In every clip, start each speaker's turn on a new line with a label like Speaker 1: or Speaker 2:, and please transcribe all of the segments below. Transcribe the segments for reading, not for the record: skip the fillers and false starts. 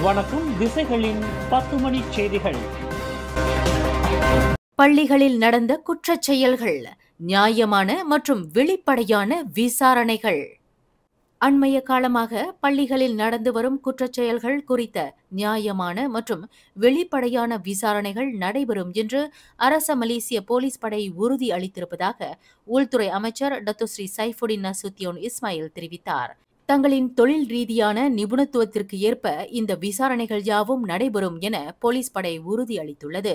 Speaker 1: வணக்கம். திசைகளின் 10 மணி செய்திகள்.
Speaker 2: பள்ளிகளில் நடந்த குற்றச் செயல்கள், நியாயமான மற்றும் வெளிப்படையான விசாரணைகள். அண்மைய காலமாக பள்ளிகளில் நடந்து வரும் குற்றச் செயல்கள் குறித்த நியாயமான மற்றும் வெளிப்படையான விசாரணைகள் நடைபெறும் என்று அரச மலேசிய போலீஸ் படை உறுதி அளித்திருப்பதாக உள்துறை அமைச்சர் டத்தோஸ்ரீ சைஃபுடின் நசுத்தியோன் இஸ்மாயில் தெரிவித்தார். தங்களின் தொழில் ரீதியான நிபுணத்துவத்திற்கு ஏற்ப இந்த விசாரணைகள் யாவும் நடைபெறும் என போலீஸ் படை உறுதி அளித்துள்ளது.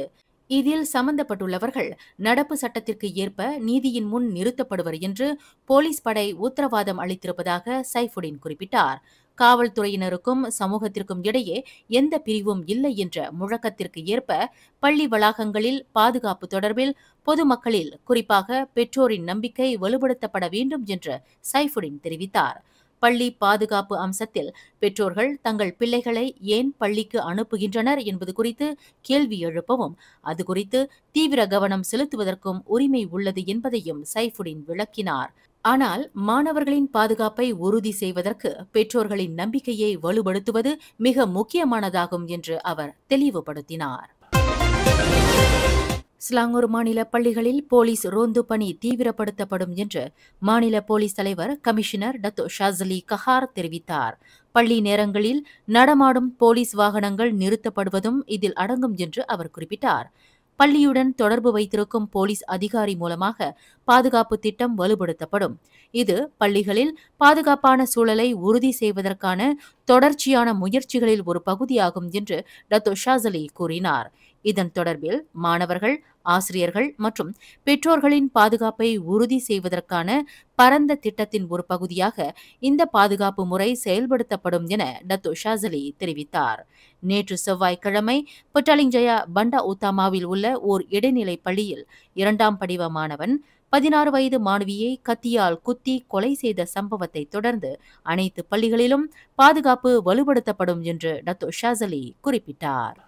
Speaker 2: இதில் சம்பந்தப்பட்டுள்ளவர்கள் நடப்பு சட்டத்திற்கு ஏற்ப நீதியின் முன் நிறுத்தப்படுவர் என்று போலீஸ் படை உத்தரவாதம் அளித்திருப்பதாக சைஃபுடின் குறிப்பிட்டார். காவல்துறையினருக்கும் சமூகத்திற்கும் இடையே எந்த பிரிவும் இல்லை என்ற முழக்கத்திற்கு ஏற்ப பள்ளி வளாகங்களில் பாதுகாப்பு தொடர்பில் பொதுமக்களில் குறிப்பாக பெற்றோரின் நம்பிக்கை வலுப்படுத்தப்பட வேண்டும் என்று சைஃபுடின் தெரிவித்தார். பள்ளி பாதுகாப்பு அம்சத்தில் பெற்றோர்கள் தங்கள் பிள்ளைகளை ஏன் பள்ளிக்கு அனுப்புகின்றனர் என்பது குறித்து கேள்வி எழுப்பவும் அது குறித்து தீவிர கவனம் செலுத்துவதற்கும் உரிமை உள்ளது என்பதையும் சைஃபுடின் விளக்கினார். ஆனால் மாணவர்களின் பாதுகாப்பை உறுதி செய்வதற்கு பெற்றோர்களின் நம்பிக்கையை வலுப்படுத்துவது மிக முக்கியமானதாகும் என்று அவர் தெளிவுபடுத்தினார். ஸ்லாங்கூர் மாநில பள்ளிகளில் போலீஸ் ரோந்து பணி தீவிரப்படுத்தப்படும் என்று மாநில போலீஸ் தலைவர் கமிஷனர் டத்தோ ஷாசலி கஹார் தெரிவித்தார். பள்ளி நேரங்களில் நடமாடும் போலீஸ் வாகனங்கள் நிறுத்தப்படுவதும் இதில் அடங்கும் என்று அவர் குறிப்பிட்டார். பள்ளியுடன் தொடர்பு வைத்திருக்கும் போலீஸ் அதிகாரி மூலமாக பாதுகாப்பு திட்டம் வலுப்படுத்தப்படும். இது பள்ளிகளில் பாதுகாப்பான சூழலை உறுதி செய்வதற்கான தொடர்ச்சியான முயற்சிகளில் ஒரு பகுதியாகும் என்று டத்தோ ஷாசலி கூறினார். இதன் தொடர்பில் மாணவர்கள், ஆசிரியர்கள் மற்றும் பெற்றோர்களின் பாதுகாப்பை உறுதி செய்வதற்கான பரந்த திட்டத்தின் ஒரு பகுதியாக இந்த பாதுகாப்பு முறை செயல்படுத்தப்படும் என டத்தோ ஷாசலி தெரிவித்தார். நேற்று செவ்வாய்க்கிழமை புட்டாலிங்ஜயா பண்டா உத்தாமாவில் உள்ள ஓர் இடைநிலை பள்ளியில் 2ஆம் படிவ மாணவன் 16 வயது மாணவியை கத்தியால் குத்தி கொலை செய்த சம்பவத்தை தொடர்ந்து அனைத்து பள்ளிகளிலும் பாதுகாப்பு வலுப்படுத்தப்படும் என்று டத்தோ ஷாசலி குறிப்பிட்டார்.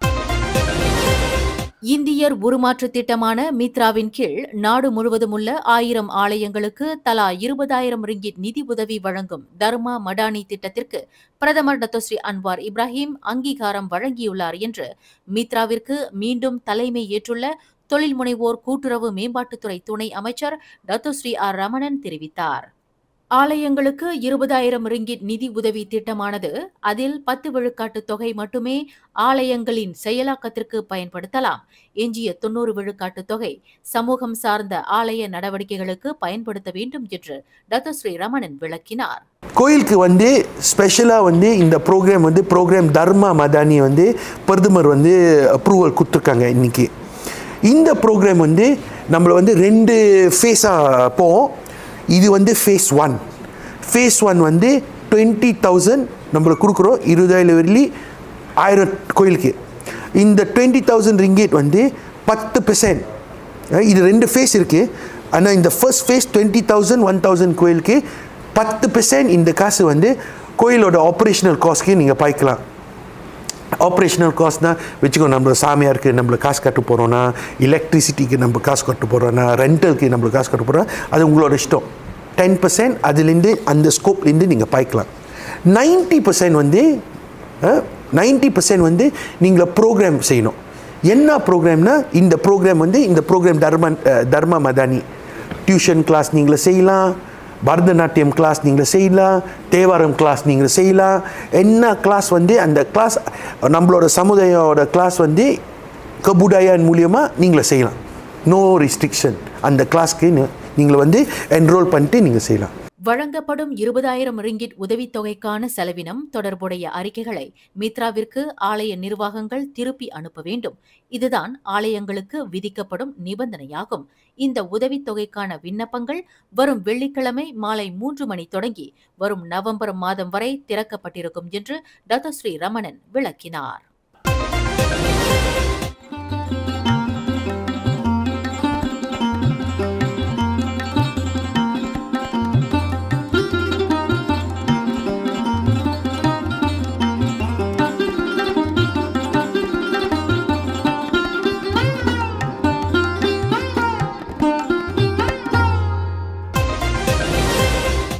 Speaker 2: இந்தியர் உருமாற்று திட்டமான மித்ராவின் கீழ் நாடு முழுவதும் உள்ள 1000 ஆலயங்களுக்கு தலா 20,000 ரிங்கிட் நிதி உதவி வழங்கும் தர்மா மடானி திட்டத்திற்கு பிரதமர் டத்தோஸ்ரீ அன்வார் இப்ராஹிம் அங்கீகாரம் வழங்கியுள்ளார் என்று மித்ராவிற்கு மீண்டும் தலைமை ஏற்றுள்ள தொழில் முனைவோர் கூட்டுறவு மேம்பாட்டுத்துறை துணை அமைச்சர் டத்தோஸ்ரீ ஆர் ரமணன் தெரிவித்தார். ஆலயங்களுக்கு 20,000 ரிங்கிட் நிதி உதவி திட்டமானது அதில் 10 விழுக்காட்டு தொகை மட்டுமே ஆலயங்களின் செயலாக்கத்திற்கு பயன்படுத்தலாம். எஞ்சிய 90 விழுக்காட்டு தொகை சமூகம் சார்ந்த ஆலய நடவடிக்கைகளுக்கு பயன்படுத்த வேண்டும் என்று டத்தோஸ்ரீ ரமணன் விளக்கினார்.
Speaker 3: கோயிலுக்கு ஸ்பெஷலாக இந்த ப்ரோக்ராம் தர்மா மதானி பிரதமர் அப்ரூவல் கொடுத்துருக்காங்க. இன்னைக்கு இந்த ப்ரோக்ராம் நம்மளை 2 ஃபேஸாக போவோம். இது ஃபேஸ் 1. ஃபேஸ் 1 20,000 நம்மளுக்கு கொடுக்குறோம். 20,000 வெள்ளி 1000 கோயிலுக்கு. இந்த 20,000 ரிங்கேட் 10%. இது 2 ஃபேஸ் இருக்குது. ஆனால் இந்த ஃபர்ஸ்ட் ஃபேஸ் 20,000 1,000 கோயிலுக்கு 10% இந்த காசு கோயிலோட ஆப்ரேஷனல் காஸ்ட்க்கு நீங்கள் பாய்க்கலாம். ஆப்ரேஷனல் காஸ்ட் தான் வச்சுக்கோ. நம்ம சாமியாருக்கு நம்மளுக்கு காசு கட்ட போகிறோன்னா, எலக்ட்ரிசிட்டிக்கு நம்ம காசு கட்ட போகிறோன்னா, ரெண்டலுக்கு நம்மளுக்கு காசு கட்ட போகிறோம், அது உங்களோட இஷ்டம். 10% அதுலேருந்து அந்த ஸ்கோப்லேருந்து நீங்கள் பாய்க்கலாம். 90% நீங்கள் ப்ரோக்ராம் செய்யணும். என்ன ப்ரோக்ராம்னா இந்த ப்ரோக்ராம் தர்மா மதானி டியூஷன் கிளாஸ் நீங்கள் செய்யலாம், பரதநாட்டியம் கிளாஸ் நீங்கள் செய்யலாம், தேவாரம் கிளாஸ் நீங்கள் செய்யலாம். என்ன கிளாஸ் அந்த கிளாஸ் நம்மளோட சமுதாயோட கிளாஸ் கபுடாயன் மூலியமாக நீங்கள் செய்யலாம். No restriction. அந்த கிளாஸ்க்கு நீங்கள் என்ரோல் பண்ணிட்டு நீங்கள் செய்யலாம்.
Speaker 2: வழங்கப்படும் 20,000 ரிங்கிட் உதவித்தொகைக்கான செலவினம் தொடர்புடைய அறிக்கைகளை மித்ராவிற்கு ஆலய நிர்வாகங்கள் திருப்பி அனுப்ப வேண்டும். இதுதான் ஆலயங்களுக்கு விதிக்கப்படும் நிபந்தனையாகும். இந்த உதவித்தொகைக்கான விண்ணப்பங்கள் வரும் வெள்ளிக்கிழமை மாலை 3 மணி தொடங்கி வரும் நவம்பர் மாதம் வரை திறக்கப்பட்டிருக்கும் என்று டத்தோஸ்ரீ ரமணன் விளக்கினார்.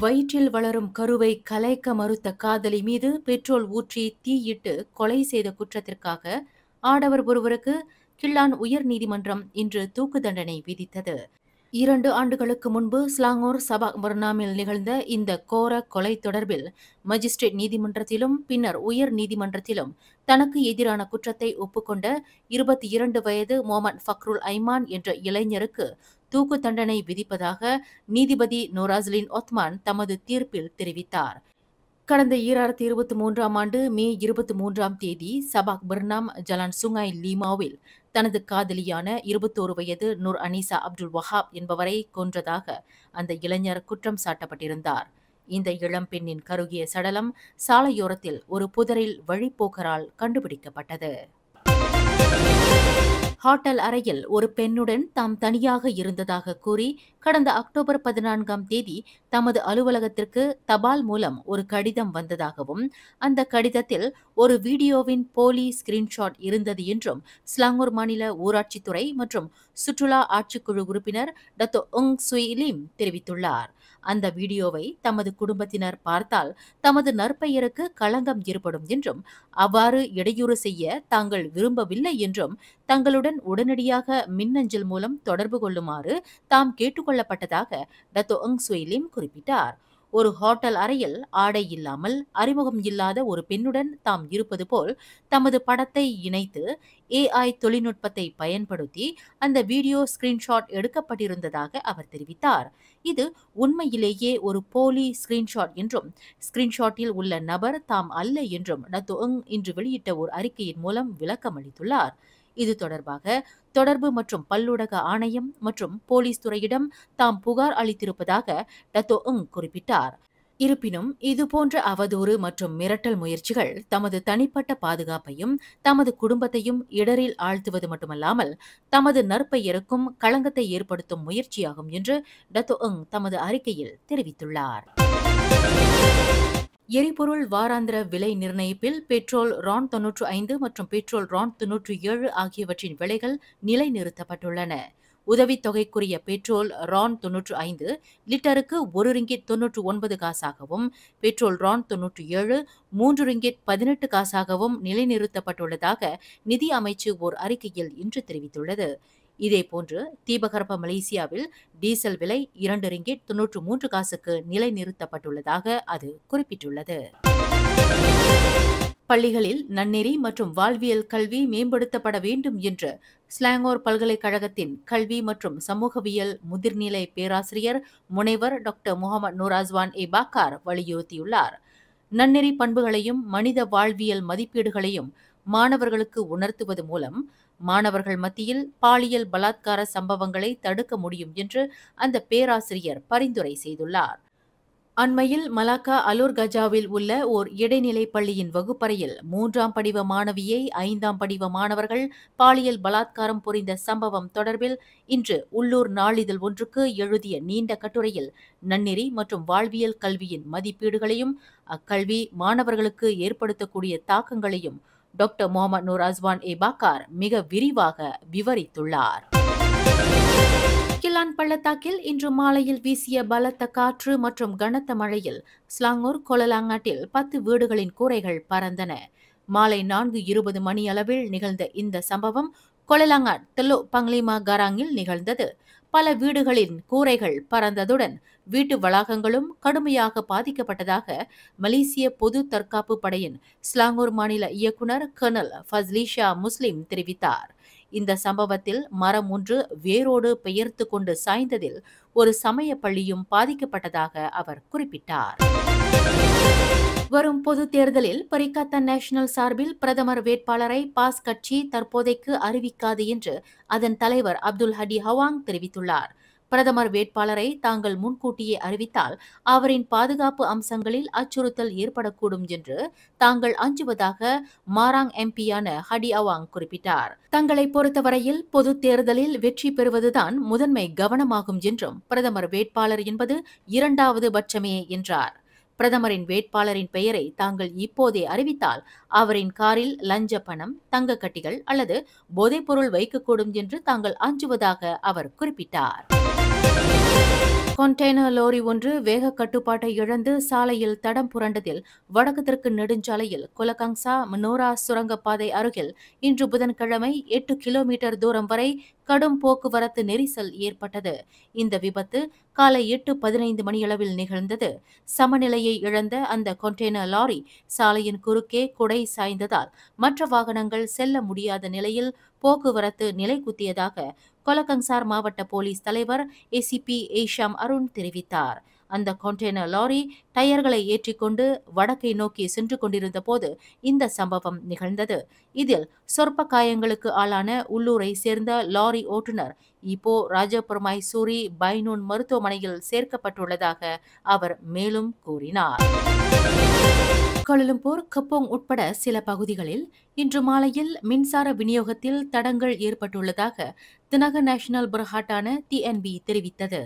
Speaker 2: வயிற்றில் வளரும் கருவை கலைக்க மறுத்த காதலி மீது பெட்ரோல் ஊற்றி தீயிட்டு கொலை செய்த குற்றத்திற்காக ஆடவர் ஒருவருக்கு கிள்ளான் உயர் நீதிமன்றம் இன்று தூக்கு தண்டனை விதித்தது. 2 ஆண்டுகளுக்கு முன்பு ஸ்லாங்கூர் சபாக் பர்னாமில் நிகழ்ந்த இந்த கோர கொலை தொடர்பில் மஜிஸ்ட்ரேட் நீதிமன்றத்திலும் பின்னர் உயர் நீதிமன்றத்திலும் தனக்கு எதிரான குற்றத்தை ஒப்புக்கொண்ட 22 வயது முகமது ஃபக்ருல் ஐமான் என்ற இளைஞருக்கு தூக்கு தண்டனை விதிப்பதாக நீதிபதி நோராஸ்லின் ஒத்மான் தமது தீர்ப்பில் தெரிவித்தார். கடந்த 2023ஆம் ஆண்டு மே 23ஆம் தேதி சபாக் பர்னாம் ஜலான் சுங்காய் லீமாவில் தனது காதலியான 21 வயது நூர் அனிசா அப்துல் வஹாப் என்பவரை கொன்றதாக அந்த இளைஞர் குற்றம் சாட்டப்பட்டிருந்தார். இந்த இளம்பெண்ணின் கருகிய சடலம் சாலையோரத்தில் ஒரு புதரில் வழிப்போக்கரால் கண்டுபிடிக்கப்பட்டது. ஹோட்டல் அறையில் ஒரு பெண்ணுடன் தாம் தனியாக இருந்ததாக கூறி கடந்த அக்டோபர் 14ஆம் தேதி தமது அலுவலகத்திற்கு தபால் மூலம் ஒரு கடிதம் வந்ததாகவும் அந்த கடிதத்தில் ஒரு வீடியோவின் போலி ஸ்கிரீன்ஷாட் இருந்தது என்றும் ஸ்லாங்கூர் மாநில ஊராட்சித்துறை மற்றும் சுற்றுலா ஆட்சிக்குழு உறுப்பினர் டத்தோ உங் சுய் லீம் தெரிவித்துள்ளார். அந்த வீடியோவை தமது குடும்பத்தினர் பார்த்தால் தமது நற்பெயருக்கு களங்கம் ஏற்படும் என்றும் அவ்வாறு இடையூறு செய்ய தாங்கள் விரும்பவில்லை என்றும் தங்களுடன் உடனடியாக மின்னஞ்சல் மூலம் தொடர்பு கொள்ளுமாறு தாம் கேட்டுக்கொள்ளப்பட்டதாக டத்தோ உங் சுய் லீம் குறிப்பிட்டார். ஒரு ஹோட்டல் அறையில் ஆடை இல்லாமல் அறிமுகம் இல்லாத ஒரு பெண்ணுடன் தாம் இருப்பது போல் தமது படத்தை இணைத்து AI தொழில்நுட்பத்தை பயன்படுத்தி அந்த வீடியோ ஸ்கிரீன்ஷாட் எடுக்கப்பட்டிருந்ததாக அவர் தெரிவித்தார். இது உண்மையிலேயே ஒரு போலி ஸ்கிரீன்ஷாட் என்றும் ஸ்கிரீன்ஷாட்டில் உள்ள நபர் தாம் அல்ல என்றும் டத்தோ உங் இன்று வெளியிட்ட ஒரு அறிக்கையின் மூலம் விளக்கம் அளித்துள்ளார். இது தொடர்பாக தொடர்பு மற்றும் பல்லூடக ஆணையம் மற்றும் போலீஸ் துறையிடம் தாம் புகார் அளித்திருப்பதாக டத்தோ உங் குறிப்பிட்டார். இருப்பினும் இதுபோன்ற அவதூறு மற்றும் மிரட்டல் முயற்சிகள் தமது தனிப்பட்ட பாதுகாப்பையும் தமது குடும்பத்தையும் இடரில் ஆழ்த்துவது மட்டுமல்லாமல் தமது நற்பெயருக்கும் களங்கத்தை ஏற்படுத்தும் முயற்சியாகும் என்று டத்தோ உங் தமது அறிக்கையில் தெரிவித்துள்ளார். எரிபொருள் வாராந்திர விலை நிர்ணயிப்பில் பெட்ரோல் RON 95 மற்றும் பெட்ரோல் RON 97 ஆகியவற்றின் விலைகள் நிலைநிறுத்தப்பட்டுள்ளன. உதவித்தொகைக்குரிய பெட்ரோல் RON 95 லிட்டருக்கு ₹1.99 பெட்ரோல் RON 97 ₹3.18 நிலைநிறுத்தப்பட்டுள்ளதாக நிதி அமைச்சு ஓர் அறிக்கையில் இன்று தெரிவித்துள்ளது. இதேபோன்று தீபகற்ப மலேசியாவில் டீசல் விலை ₹2.93 நிலைநிறுத்தப்பட்டுள்ளதாக அது குறிப்பிட்டுள்ளது. பள்ளிகளில் நன்னெறி மற்றும் வாழ்வியல் கல்வி மேம்படுத்தப்பட வேண்டும் என்று ஸ்லாங்கூர் பல்கலைக்கழகத்தின் கல்வி மற்றும் சமூகவியல் முதிர்நிலை பேராசிரியர் முனைவர் டாக்டர் முகமது நூராஸ்வான் பாக்கார் வலியுறுத்தியுள்ளார். நன்னெறி பண்புகளையும் மனித வாழ்வியல் மதிப்பீடுகளையும் மாணவர்களுக்கு உணர்த்துவது மூலம் மாணவர்கள் மத்தியில் பாலியல் பலாத்கார சம்பவங்களை தடுக்க முடியும் என்று அந்த பேராசிரியர் பரிந்துரை செய்துள்ளார். அண்மையில் மலாக்கா அலூர் கஜாவில் உள்ள ஓர் இடைநிலை பள்ளியின் வகுப்பறையில் 3ஆம் படிவ மாணவியை 5ஆம் படிவ மாணவர்கள் பாலியல் பலாத்காரம் புரிந்த சம்பவம் தொடர்பில் இன்று உள்ளூர் நாளிதழ் ஒன்றுக்கு எழுதிய நீண்ட கட்டுரையில் நன்னெறி மற்றும் வாழ்வியல் கல்வியின் மதிப்பீடுகளையும் அக்கல்வி மாணவர்களுக்கு ஏற்படுத்தக்கூடிய தாக்கங்களையும் டாக்டர் முகமது நூராஸ்வான் பாக்கார் மிக விரிவாக விவரித்துள்ளார். கிள்ளான் பள்ளத்தாக்கில் இன்று மாலையில் வீசிய பலத்த காற்று மற்றும் கனத்த மழையில் ஸ்லாங்கூர் கொலலாங்காட்டில் 10 வீடுகளின் கூரைகள் பறந்தன. மாலை 4:20 மணியளவில் நிகழ்ந்த இந்த சம்பவம் கொலலாங்காட் தெல்லோ பங்லிமா கராங்கில் நிகழ்ந்தது. பல வீடுகளின் கூரைகள் பறந்ததுடன் வீட்டு வளாகங்களும் கடுமையாக பாதிக்கப்பட்டதாக மலேசிய பொது தற்காப்பு படையின் ஸ்லாங்கூர் மாநில இயக்குனர் கர்னல் ஃபஸ்லிஷா முஸ்லிம் தெரிவித்தார். இந்த சம்பவத்தில் மரம் ஒன்று வேரோடு பெயர்த்து கொண்டு சாய்ந்ததில் ஒரு சமய பள்ளியும் பாதிக்கப்பட்டதாக அவர் குறிப்பிட்டார். வரும் பொது தேர்தலில் பரிகாத்தன் நேஷனல் சார்பில் பிரதமர் வேட்பாளரை பாஸ் கட்சி தற்போதைக்கு அறிவிக்காது என்று அதன் தலைவர் அப்துல் ஹடி ஹவாங் தெரிவித்துள்ளார். பிரதமர் வேட்பாளரை தாங்கள் முன்கூட்டியே அறிவித்தால் அவரின் பாதுகாப்பு அம்சங்களில் அச்சுறுத்தல் ஏற்படக்கூடும் என்று தாங்கள் அஞ்சுவதாக மாராங் எம்பியான ஹடி அவாங் குறிப்பிட்டார். தங்களை பொறுத்தவரையில் பொது தேர்தலில் வெற்றி பெறுவதுதான் முதன்மை கவனமாகும் என்றும் பிரதமர் வேட்பாளர் என்பது 2வது பட்சமே என்றார். பிரதமரின் வேட்பாளரின் பெயரை தாங்கள் இப்போதே அறிவித்தால் அவரின் காரில் லஞ்ச பணம், தங்க கட்டிகள் அல்லது போதைப்பொருள் வைக்கக்கூடும் என்று தாங்கள் அஞ்சுவதாக அவர் குறிப்பிட்டார். கண்டெய்னர் லோரி ஒன்று வேக கட்டுப்பாட்டை இழந்து சாலையில் தடம் புரண்டதில் வடக்கு தெற்கு நெடுஞ்சாலையில் கொலகங்சா மனோரா சுரங்கப்பாதை அருகில் இன்று புதன்கிழமை 8 கிலோமீட்டர் தூரம் வரை கடும் போக்குவரத்து நெரிசல் ஏற்பட்டது. இந்த விபத்து காலை 8:15 மணியளவில் நிகழ்ந்தது. சமநிலையை இழந்த அந்த கண்டெய்னர் லாரி சாலையின் குறுக்கே குடை சாய்ந்ததால் மற்ற வாகனங்கள் செல்ல முடியாத நிலையில் போக்குவரத்து நிலைக்குத்தியதாக கொலகங்சார் மாவட்ட போலீஸ் தலைவர் ஏசிபி ஏஷாம் அருண் தெரிவித்தார். அந்த கண்டெய்னர் லாரி டயர்களை ஏற்றிக்கொண்டு வடக்கை நோக்கி சென்று கொண்டிருந்த போது இந்த சம்பவம் நிகழ்ந்தது. இதில் சொற்ப காயங்களுக்கு ஆளான உள்ளூரை சேர்ந்த லாரி ஓட்டுநர் இப்போ ராஜபுரமாய் சூரி பைனூன் மருத்துவமனையில் சேர்க்கப்பட்டுள்ளதாக அவர் மேலும் கூறினார். கோலாலம்பூர், கப்போங் உட்பட சில பகுதிகளில் இன்று மாலையில் மின்சார விநியோகத்தில் தடங்கல் ஏற்பட்டுள்ளதாக தினக நேஷனல் புரஹாட்டான TNB தெரிவித்தது.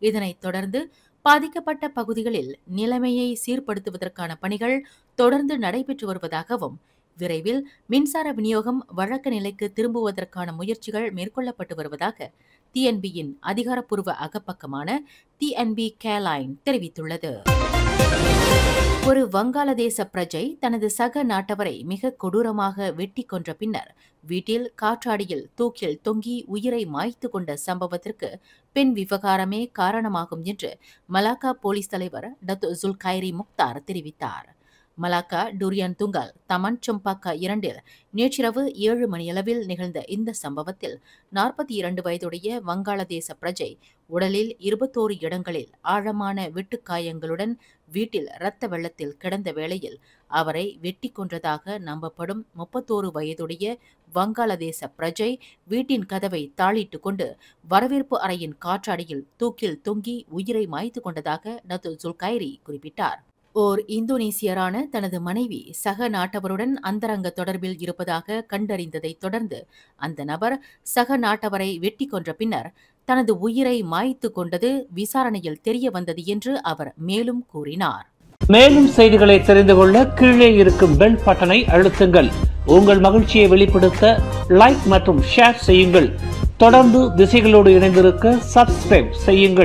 Speaker 2: இதனைத் தொடர்ந்து பாதிக்கப்பட்ட பகுதிகளில் நிலைமையை சீர்படுத்துவதற்கான பணிகள் தொடர்ந்து நடைபெற்று வருவதாகவும் விரைவில் மின்சார விநியோகம் வழக்க நிலைக்கு திரும்புவதற்கான முயற்சிகள் மேற்கொள்ளப்பட்டு வருவதாக TNB-யின் அதிகாரப்பூர்வ அகப்பக்கமான TNB கேலைன் தெரிவித்துள்ளது. ஒரு வங்காளதேச பிரஜை தனது சக நாட்டவரை மிக கொடூரமாக வெட்டி கொன்ற பின்னர் வீட்டில் காற்றாடியில் தூக்கில் தொங்கி உயிரை மாய்த்து கொண்ட சம்பவத்திற்கு பெண் விவகாரமே காரணமாகும் என்று மலாக்கா போலீஸ் தலைவர் டத்து ஜுல்கைரி முக்தார் தெரிவித்தார். மலாக்கா டூரியான் துங்கல் தமன் சம்பாக்கா 2-இல் நேற்றிரவு 7 மணியளவில் நிகழ்ந்த இந்த சம்பவத்தில் 42 வயதுடைய வங்காளதேச பிரஜை உடலில் 21 இடங்களில் ஆழமான வெட்டுக்காயங்களுடன் வீட்டில் இரத்த வெள்ளத்தில் கிடந்த வேளையில் அவரை வெட்டி கொன்றதாக நம்பப்படும் 31 வயதுடைய வங்காளதேச பிரஜை வீட்டின் கதவை தாளிட்டு கொண்டு வரவேற்பு அறையின் காற்றாடியில் தூக்கில் தொங்கி உயிரை மாய்த்து கொண்டதாக டத்து ஜுல்கைரி குறிப்பிட்டார். ஓர் இந்தோனேசியரான தனது மனைவி சக நாட்டவருடன் அந்தரங்க தொடர்பில் இருப்பதாக கண்டறிந்ததைத் தொடர்ந்து அந்த நபர் சக நாட்டவரை வெட்டி கொன்ற பின்னர் தனது உயிரை மாய்த்து கொண்டது விசாரணையில் தெரிய வந்தது என்று அவர் மேலும் கூறினார்.
Speaker 1: மேலும் செய்திகளை தெரிந்து கொள்ள கீழே இருக்கும் பெல் பட்டனை அழுத்துங்கள். உங்கள் மகிழ்ச்சியை வெளிப்படுத்த லைக் மற்றும் ஷேர் செய்யுங்கள். தொடர்ந்து திசைகளோடு இணைந்திருக்க சப்ஸ்கிரைப் செய்யுங்கள்.